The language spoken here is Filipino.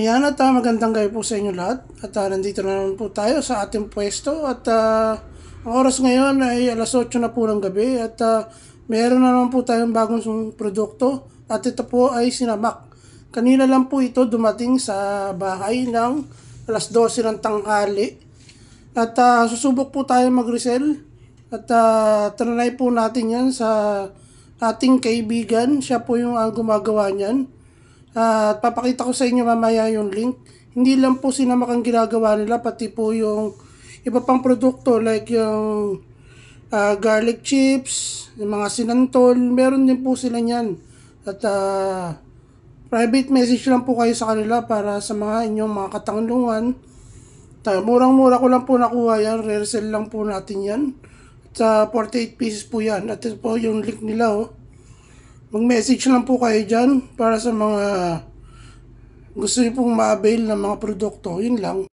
Ayan at magandang gabi po sa inyo lahat. At nandito na naman po tayo sa ating pwesto. At ang oras ngayon ay alas 8 na po ng gabi. At meron na naman po tayong bagong produkto. At ito po ay sinamak. Kanina lang po ito dumating sa bahay ng alas 12 ng tanghali. At susubok po tayo mag-resell. At trinay po natin yan sa ating kaibigan. Siya po yung gumagawa niyan. At papakita ko sa inyo mamaya yung link. Hindi lang po sinamak ang ginagawa nila, pati po yung iba pang produkto like yung garlic chips, yung mga sinantol, meron din po sila niyan. At private message lang po kayo sa kanila para sa mga inyong mga katanungan. Murang-mura ko lang po nakuha yan, re-resell lang po natin yan. At 48 pieces po yan. At ito po yung link nila Mag-message lang po kayo dyan para sa mga gusto niyo pong ma-avail ng mga produkto. Yun lang.